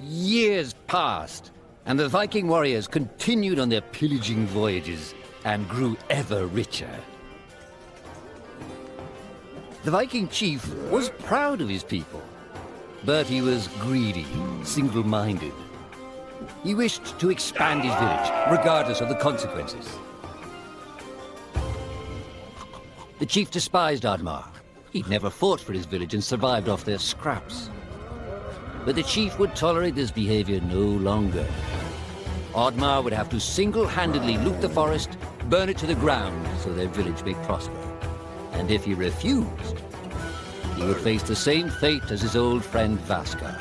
Years passed, and the Viking warriors continued on their pillaging voyages and grew ever richer. The Viking chief was proud of his people, but he was greedy, single-minded. He wished to expand his village, regardless of the consequences. The chief despised Oddmar. He'd never fought for his village and survived off their scraps. But the chief would tolerate this behavior no longer. Oddmar would have to single-handedly loot the forest, burn it to the ground so their village may prosper. And if he refused, he would face the same fate as his old friend Vaskar.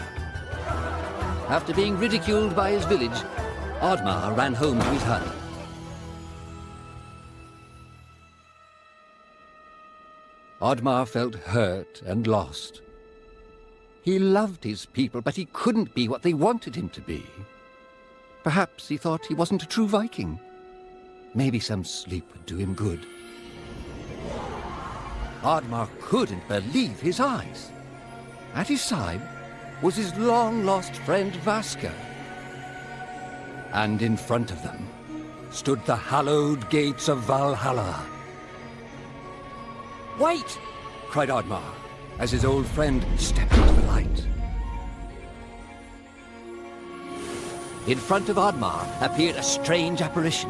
After being ridiculed by his village, Oddmar ran home to his hut. Oddmar felt hurt and lost. He loved his people, but he couldn't be what they wanted him to be. Perhaps he thought he wasn't a true Viking. Maybe some sleep would do him good. Oddmar couldn't believe his eyes. At his side was his long-lost friend Vaskar. And in front of them stood the hallowed gates of Valhalla. "Wait!" cried Oddmar, as his old friend stepped into the light. In front of Oddmar appeared a strange apparition,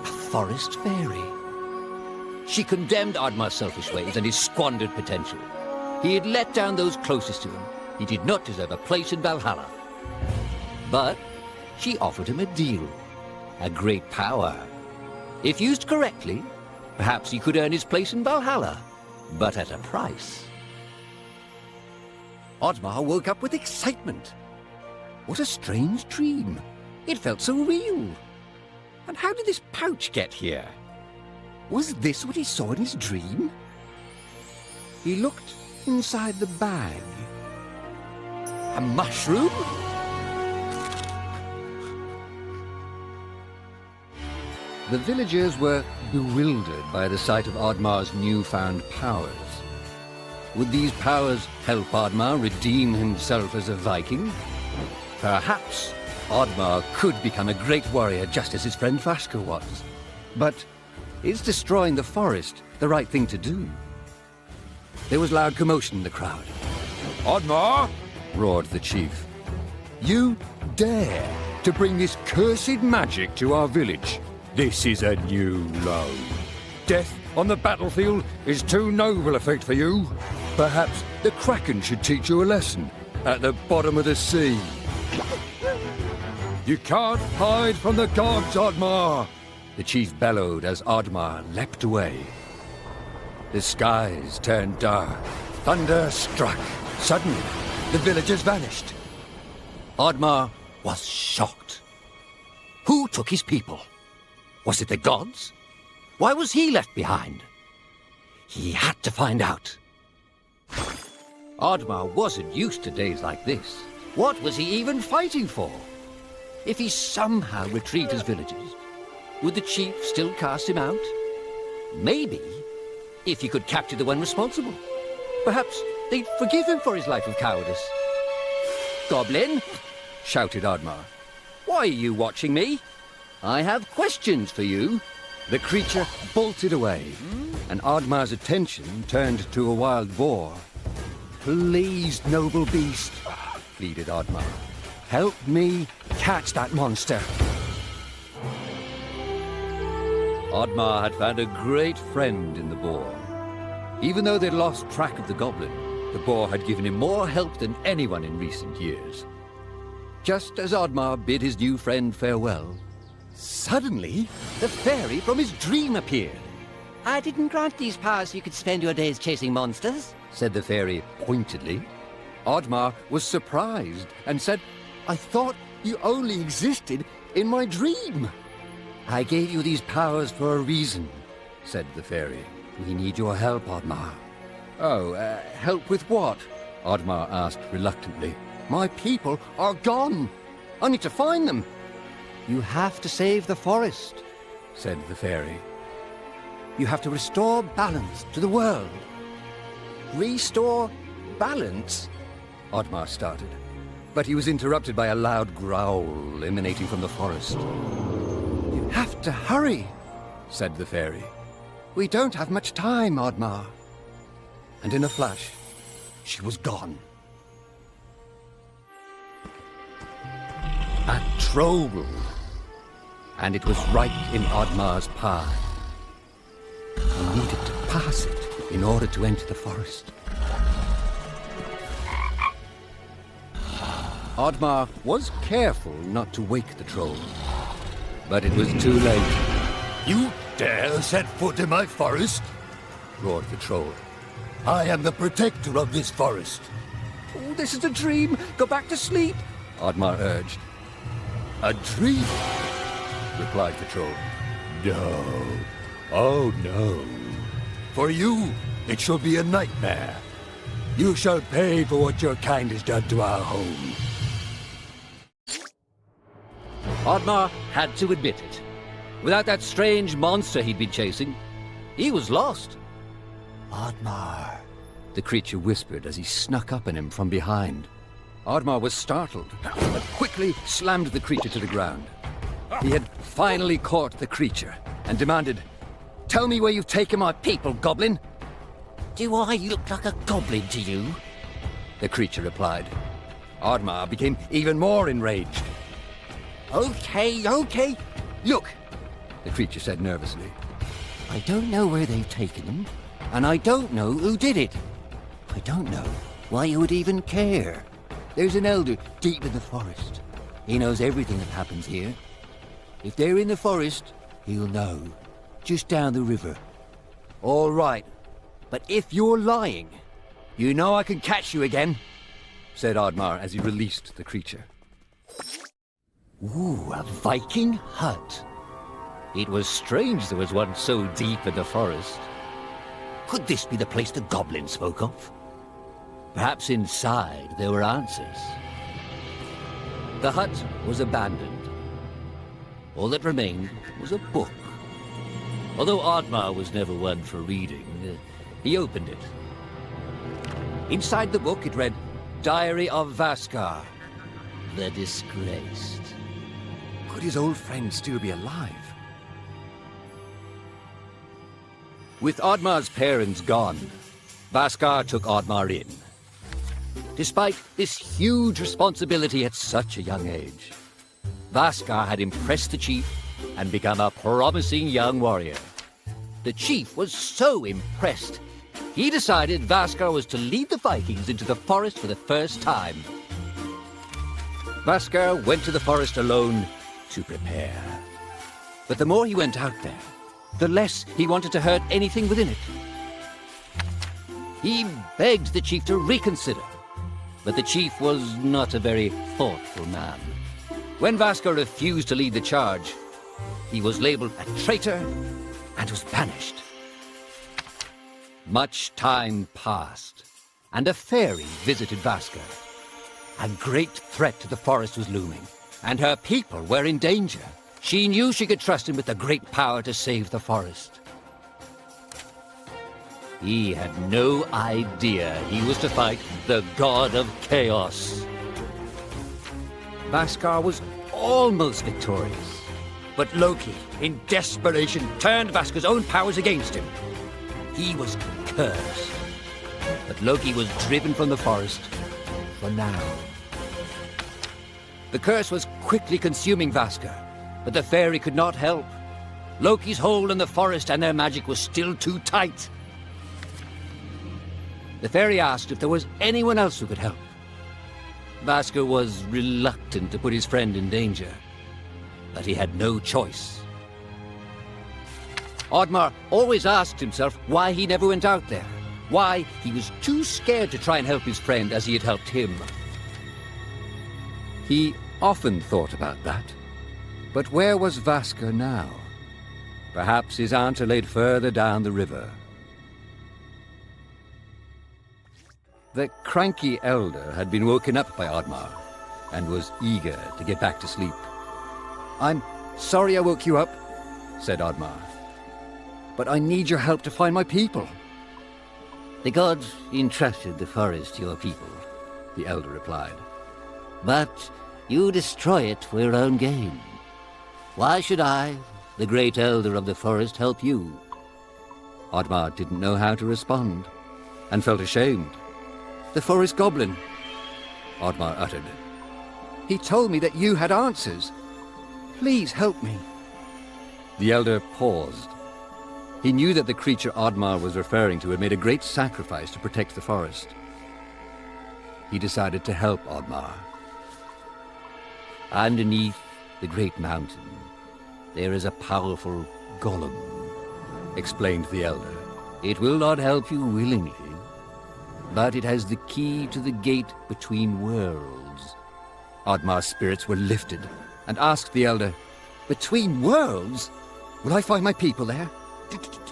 a forest fairy. She condemned Oddmar's selfish ways and his squandered potential. He had let down those closest to him. He did not deserve a place in Valhalla. But she offered him a deal, a great power. If used correctly, perhaps he could earn his place in Valhalla, but at a price. Oddmar woke up with excitement. What a strange dream. It felt so real. And how did this pouch get here? Was this what he saw in his dream? He looked inside the bag. A mushroom? The villagers were bewildered by the sight of Oddmar's newfound powers. Would these powers help Oddmar redeem himself as a Viking? Perhaps Oddmar could become a great warrior just as his friend Vaskar was. But is destroying the forest the right thing to do? There was loud commotion in the crowd. Oddmar! Roared the chief. You dare to bring this cursed magic to our village? This is a new low. Death on the battlefield is too noble a fate for you. Perhaps the Kraken should teach you a lesson at the bottom of the sea. You can't hide from the gods, Oddmar! The chief bellowed as Oddmar leapt away. The skies turned dark. Thunder struck. Suddenly, the villagers vanished. Oddmar was shocked. Who took his people? Was it the gods? Why was he left behind? He had to find out. Oddmar wasn't used to days like this. What was he even fighting for? If he somehow retrieved his villagers, would the chief still cast him out? Maybe, if he could capture the one responsible. Perhaps they'd forgive him for his life of cowardice. "Goblin!" shouted Oddmar. "Why are you watching me? I have questions for you." The creature bolted away, and Oddmar's attention turned to a wild boar. "Please, noble beast," pleaded Oddmar. "Help me catch that monster." Oddmar had found a great friend in the boar. Even though they'd lost track of the goblin, the boar had given him more help than anyone in recent years. Just as Oddmar bid his new friend farewell, suddenly the fairy from his dream appeared. "I didn't grant these powers so you could spend your days chasing monsters," said the fairy pointedly. Oddmar was surprised and said, "I thought you only existed in my dream." "I gave you these powers for a reason," said the fairy. "We need your help, Oddmar." "Oh, help with what?" Oddmar asked reluctantly. "My people are gone. I need to find them." "You have to save the forest," said the fairy. "You have to restore balance to the world." "Restore balance?" Oddmar started. But he was interrupted by a loud growl emanating from the forest. You have to hurry, said the fairy. We don't have much time, Oddmar. And in a flash, she was gone. A troll! And it was right in Oddmar's path. He needed to pass it in order to enter the forest. Oddmar was careful not to wake the troll, but it was too late. You dare set foot in my forest? Roared the troll. I am the protector of this forest. Oh, this is a dream. Go back to sleep, Oddmar urged. A dream? Replied the troll. No. Oh, no. For you, it shall be a nightmare. You shall pay for what your kind has done to our home. Oddmar had to admit it. Without that strange monster he'd been chasing, he was lost. Oddmar, the creature whispered as he snuck up on him from behind. Oddmar was startled, but quickly slammed the creature to the ground. He had finally caught the creature and demanded, "Tell me where you've taken my people, goblin." Do I look like a goblin to you? The creature replied. Oddmar became even more enraged. Okay. "Look," the creature said nervously. I don't know where they've taken them, and I don't know who did it. I don't know why you would even care. There's an elder deep in the forest. He knows everything that happens here. If they're in the forest, he'll know. Just down the river. "All right, but if you're lying, you know I can catch you again," said Oddmar as he released the creature. Ooh, a Viking hut. It was strange there was one so deep in the forest. Could this be the place the goblin spoke of? Perhaps inside there were answers. The hut was abandoned. All that remained was a book. Although Oddmar was never one for reading, he opened it. Inside the book it read, "Diary of Vaskar." The disgraced. Could his old friend still be alive? With Oddmar's parents gone, Vaskar took Oddmar in. Despite this huge responsibility at such a young age, Vaskar had impressed the chief and become a promising young warrior. The chief was so impressed, he decided Vaskar was to lead the Vikings into the forest for the first time. Vaskar went to the forest alone to prepare. But the more he went out there, the less he wanted to hurt anything within it. He begged the chief to reconsider, but the chief was not a very thoughtful man. When Vaskar refused to lead the charge, he was labeled a traitor and was banished. Much time passed, and a fairy visited Vaskar. A great threat to the forest was looming, and her people were in danger. She knew she could trust him with the great power to save the forest. He had no idea he was to fight the god of chaos. Vaskar was almost victorious, but Loki, in desperation, turned Vaskar's own powers against him. He was cursed, but Loki was driven from the forest for now. The curse was quickly consuming Vaskar, but the fairy could not help. Loki's hold on the forest and their magic was still too tight. The fairy asked if there was anyone else who could help. Vaskar was reluctant to put his friend in danger, but he had no choice. Oddmar always asked himself why he never went out there, why he was too scared to try and help his friend as he had helped him. He often thought about that. But where was Vaskar now? Perhaps his aunt laid further down the river. The cranky elder had been woken up by Oddmar and was eager to get back to sleep. "I'm sorry I woke you up," said Oddmar, "but I need your help to find my people." The gods entrusted the forest to your people, the elder replied. But you destroy it for your own gain. Why should I, the great elder of the forest, help you? Oddmar didn't know how to respond, and felt ashamed. The forest goblin. Oddmar uttered. He told me that you had answers. Please help me. The elder paused. He knew that the creature Oddmar was referring to had made a great sacrifice to protect the forest. He decided to help Oddmar. Underneath the great mountain, there is a powerful golem, Explained the elder. It will not help you willingly, but it has the key to the gate between worlds. Oddmar's spirits were lifted, and asked the elder, Between worlds? Will I find my people there?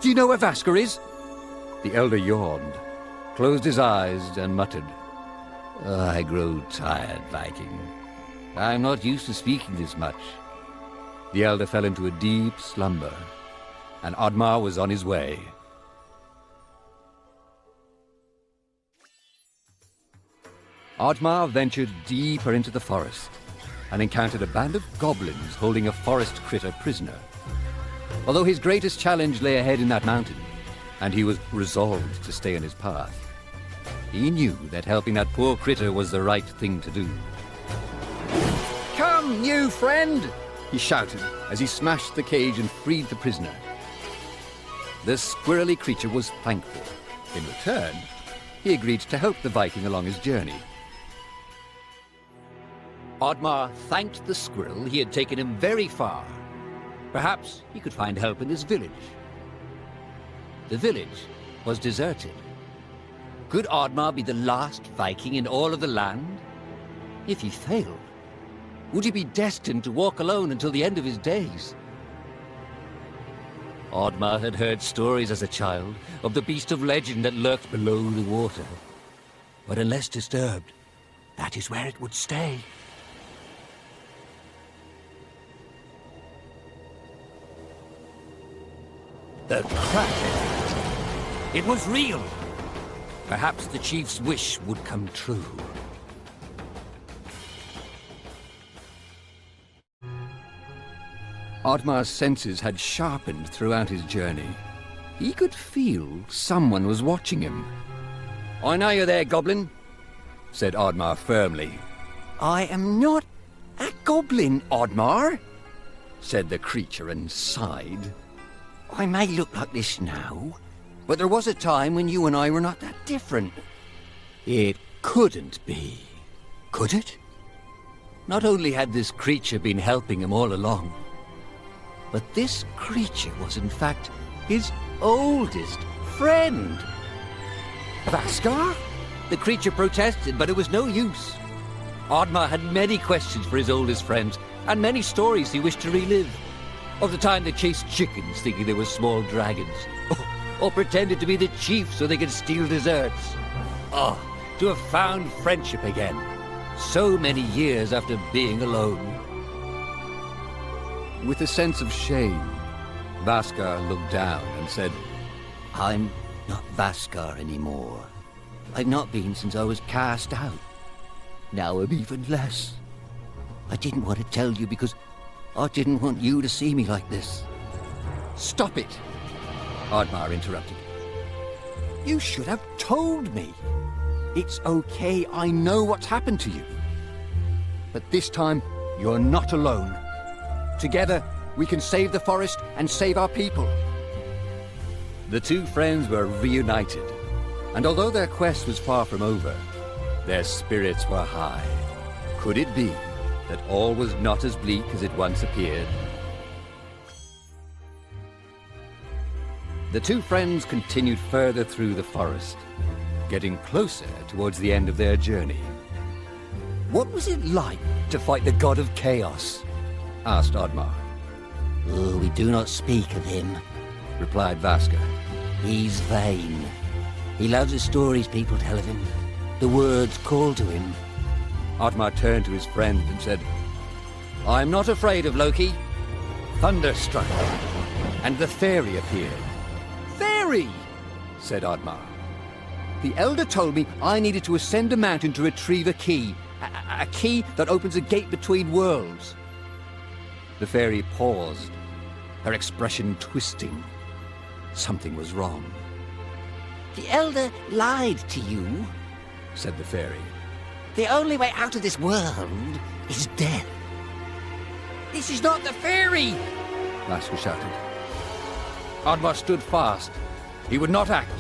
Do you know where Vasker is? The elder yawned, closed his eyes, and muttered, I grow tired, Viking. I'm not used to speaking this much. The elder fell into a deep slumber, and Oddmar was on his way. Oddmar ventured deeper into the forest and encountered a band of goblins holding a forest critter prisoner. Although his greatest challenge lay ahead in that mountain, and he was resolved to stay on his path, he knew that helping that poor critter was the right thing to do. Come, new friend! He shouted as he smashed the cage and freed the prisoner. The squirrely creature was thankful. In return, he agreed to help the Viking along his journey. Oddmar thanked the squirrel. He had taken him very far. Perhaps he could find help in this village. The village was deserted. Could Oddmar be the last Viking in all of the land? If he failed, would he be destined to walk alone until the end of his days? Oddmar had heard stories as a child of the beast of legend that lurked below the water. But unless disturbed, that is where it would stay. The crack. It was real. Perhaps the chief's wish would come true. Oddmar's senses had sharpened throughout his journey. He could feel someone was watching him. I know you're there, goblin, said Oddmar firmly. I am not a goblin, Oddmar, said the creature and sighed. I may look like this now, but there was a time when you and I were not that different. It couldn't be, could it? Not only had this creature been helping him all along, but this creature was in fact his oldest friend. Vaskar? The creature protested, but it was no use. Oddmar had many questions for his oldest friend, and many stories he wished to relive. Of the time they chased chickens thinking they were small dragons, or pretended to be the chief so they could steal desserts. Oh, to have found friendship again, so many years after being alone. With a sense of shame, Vaskar looked down and said, I'm not Vaskar anymore. I've not been since I was cast out. Now I'm even less. I didn't want to tell you because I didn't want you to see me like this. Stop it, Oddmar interrupted. You should have told me. It's okay, I know what's happened to you. But this time, you're not alone. Together, we can save the forest and save our people. The two friends were reunited, and although their quest was far from over, their spirits were high. Could it be that all was not as bleak as it once appeared? The two friends continued further through the forest, getting closer towards the end of their journey. What was it like to fight the god of chaos? Asked Oddmar. Oh, we do not speak of him, replied Vaskar. He's vain. He loves the stories people tell of him, the words called to him. Oddmar turned to his friend and said, I'm not afraid of Loki. Thunder struck, and the fairy appeared. Fairy! said Oddmar. The elder told me I needed to ascend a mountain to retrieve a key, A key that opens a gate between worlds. The fairy paused, her expression twisting. Something was wrong. The Elder lied to you, said the fairy. The only way out of this world is death. This is not the fairy! Vaska shouted. Oddmar stood fast. He would not act.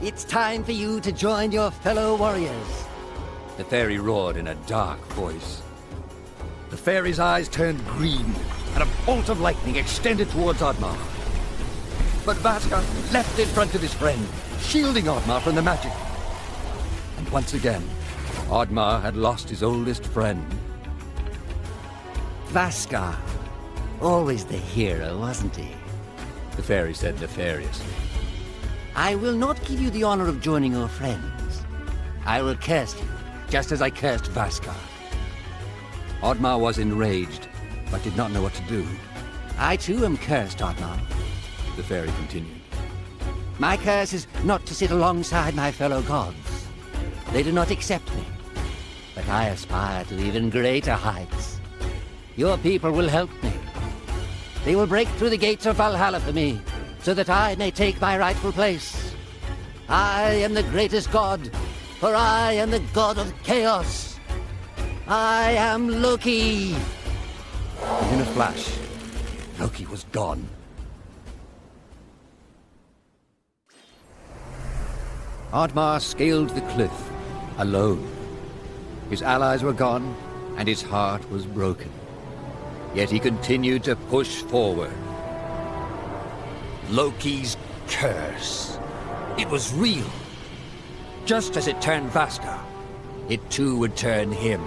It's time for you to join your fellow warriors. The fairy roared in a dark voice. The fairy's eyes turned green, and a bolt of lightning extended towards Oddmar. But Vaska leapt in front of his friend, shielding Oddmar from the magic. And once again, Oddmar had lost his oldest friend. Vaska, always the hero, wasn't he? The fairy said nefariously. I will not give you the honor of joining your friends. I will curse you, just as I cursed Vaska. Oddmar was enraged, but did not know what to do. I too am cursed, Oddmar. The fairy continued. My curse is not to sit alongside my fellow gods. They do not accept me. But I aspire to even greater heights. Your people will help me. They will break through the gates of Valhalla for me, so that I may take my rightful place. I am the greatest god, for I am the god of chaos. I am Loki. And in a flash, Loki was gone. Oddmar scaled the cliff, alone. His allies were gone, and his heart was broken. Yet he continued to push forward. Loki's curse. It was real. Just as it turned Vaska, it too would turn him.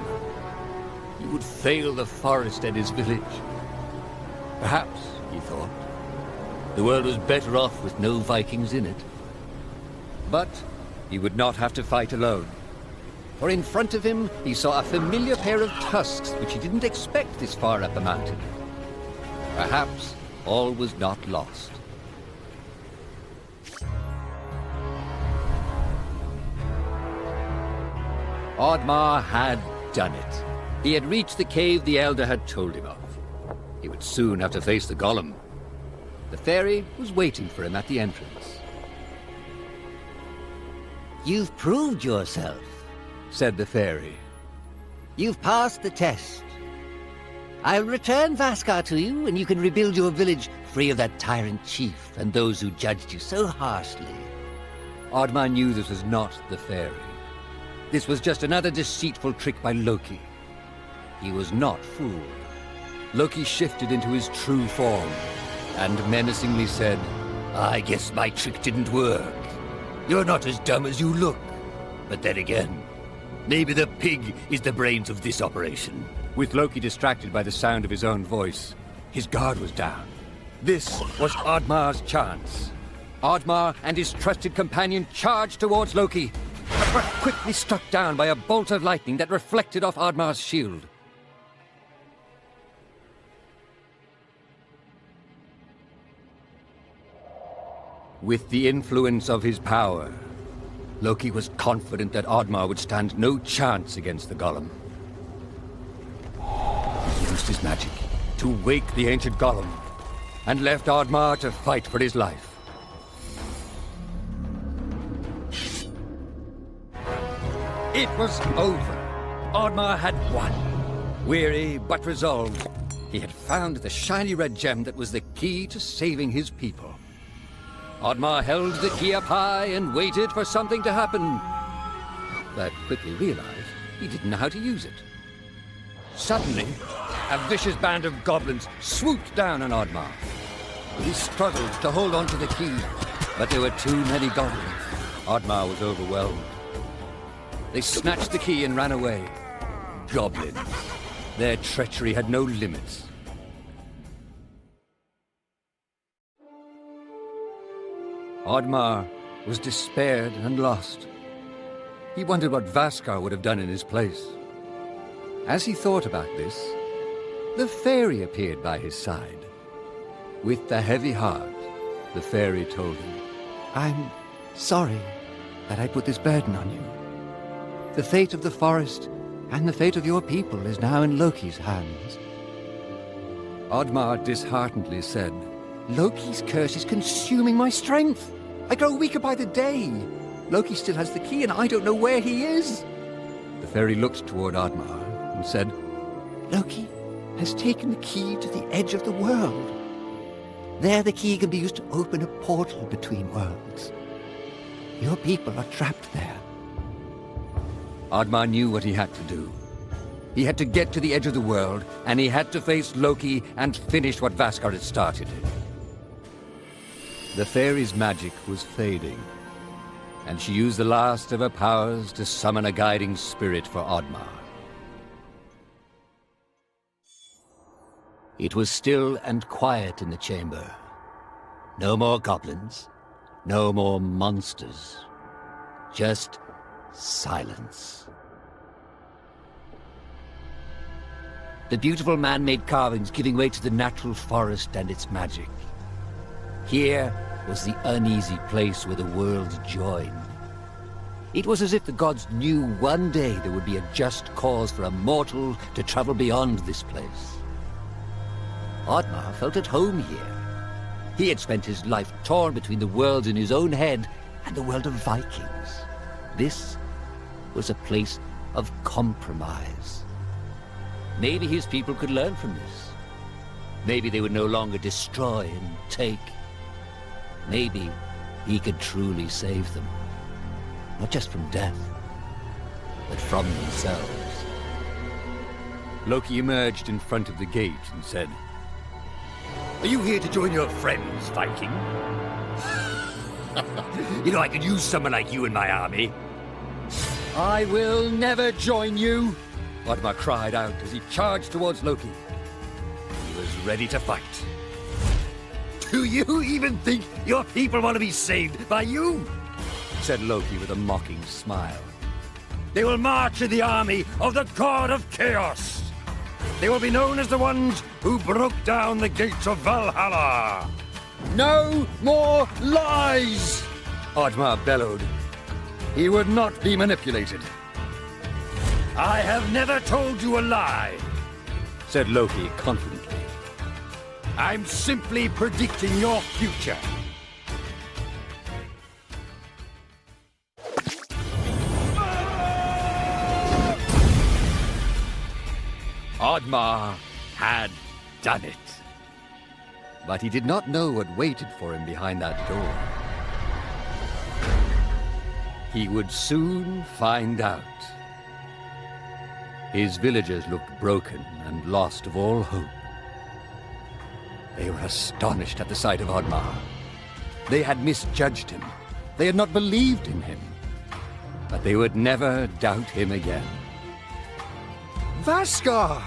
He would fail the forest and his village. Perhaps, he thought, the world was better off with no Vikings in it. But he would not have to fight alone. For in front of him, he saw a familiar pair of tusks which he didn't expect this far up the mountain. Perhaps all was not lost. Oddmar had done it. He had reached the cave the Elder had told him of. He would soon have to face the golem. The fairy was waiting for him at the entrance. You've proved yourself, said the fairy. You've passed the test. I'll return Vaska to you, and you can rebuild your village free of that tyrant chief and those who judged you so harshly. Oddmar knew this was not the fairy. This was just another deceitful trick by Loki. He was not fooled. Loki shifted into his true form and menacingly said, I guess my trick didn't work. You're not as dumb as you look. But then again, maybe the pig is the brains of this operation. With Loki distracted by the sound of his own voice, his guard was down. This was Oddmar's chance. Oddmar and his trusted companion charged towards Loki, but were quickly struck down by a bolt of lightning that reflected off Oddmar's shield. With the influence of his power, Loki was confident that Oddmar would stand no chance against the golem. He used his magic to wake the ancient golem and left Oddmar to fight for his life. It was over. Oddmar had won. Weary but resolved, he had found the shiny red gem that was the key to saving his people. Oddmar held the key up high and waited for something to happen, but quickly realized he didn't know how to use it. Suddenly, a vicious band of goblins swooped down on Oddmar. He struggled to hold on to the key, but there were too many goblins. Oddmar was overwhelmed. They snatched the key and ran away. Goblins. Their treachery had no limits. Oddmar was despaired and lost. He wondered what Vaska would have done in his place. As he thought about this, the fairy appeared by his side. With a heavy heart, the fairy told him, I'm sorry that I put this burden on you. The fate of the forest And the fate of your people is now in Loki's hands. Oddmar disheartenedly said, Loki's curse is consuming my strength. I grow weaker by the day. Loki still has the key and I don't know where he is. The fairy looked toward Oddmar and said, Loki has taken the key to the edge of the world. There the key can be used to open a portal between worlds. Your people are trapped there. Oddmar knew what he had to do. He had to get to the edge of the world, and he had to face Loki and finish what Vaskar had started. The fairy's magic was fading, and she used the last of her powers to summon a guiding spirit for Oddmar. It was still and quiet in the chamber. No more goblins, no more monsters. Just silence. The beautiful man-made carvings giving way to the natural forest and its magic. Here was the uneasy place where the worlds joined. It was as if the gods knew one day there would be a just cause for a mortal to travel beyond this place. Oddmar felt at home here. He had spent his life torn between the worlds in his own head and the world of Vikings. This was a place of compromise. Maybe his people could learn from this. Maybe they would no longer destroy and take. Maybe he could truly save them. Not just from death, but from themselves. Loki emerged in front of the gate and said, Are you here to join your friends, Viking? You know, I could use someone like you in my army. I will never join you, Oddmar cried out as he charged towards Loki. He was ready to fight. Do you even think your people want to be saved by you? Said Loki with a mocking smile. They will march in the army of the god of chaos. They will be known as the ones who broke down the gates of Valhalla. No more lies! Oddmar bellowed. He would not be manipulated. I have never told you a lie, said Loki confidently. I'm simply predicting your future. Oddmar had done it. But he did not know what waited for him behind that door. He would soon find out. His villagers looked broken and lost of all hope. They were astonished at the sight of Oddmar. They had misjudged him. They had not believed in him. But they would never doubt him again. Vaskar!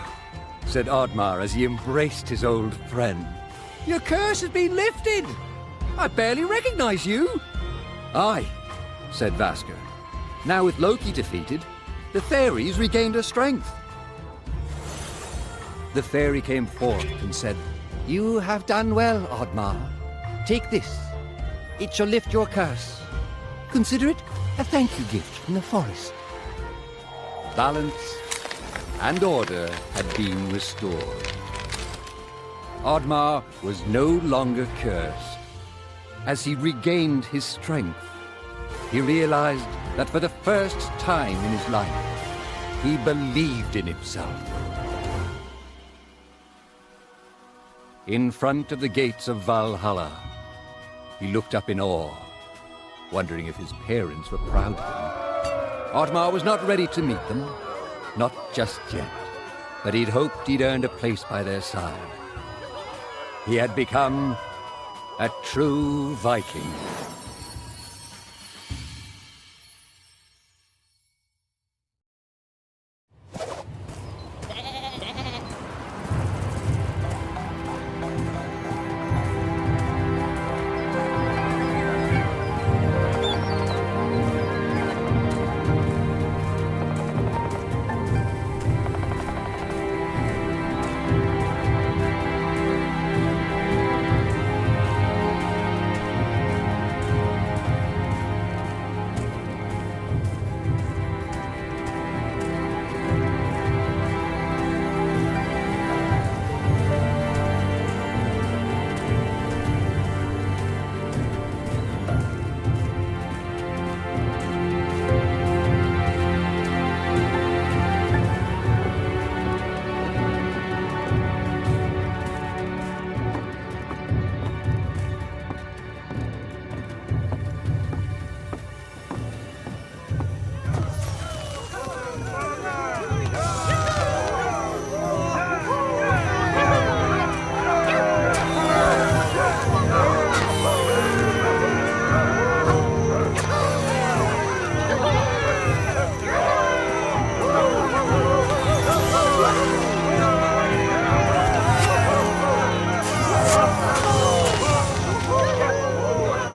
Said Oddmar as he embraced his old friend. Your curse has been lifted! I barely recognize you! Aye, said Vaskar. Now with Loki defeated, the fairies regained her strength. The fairy came forth and said, You have done well, Oddmar. Take this. It shall lift your curse. Consider it a thank you gift from the forest. Balance and order had been restored. Oddmar was no longer cursed. As he regained his strength, he realized that for the first time in his life, he believed in himself. In front of the gates of Valhalla, he looked up in awe, wondering if his parents were proud of him. Oddmar was not ready to meet them, not just yet, but he'd hoped he'd earned a place by their side. He had become a true Viking.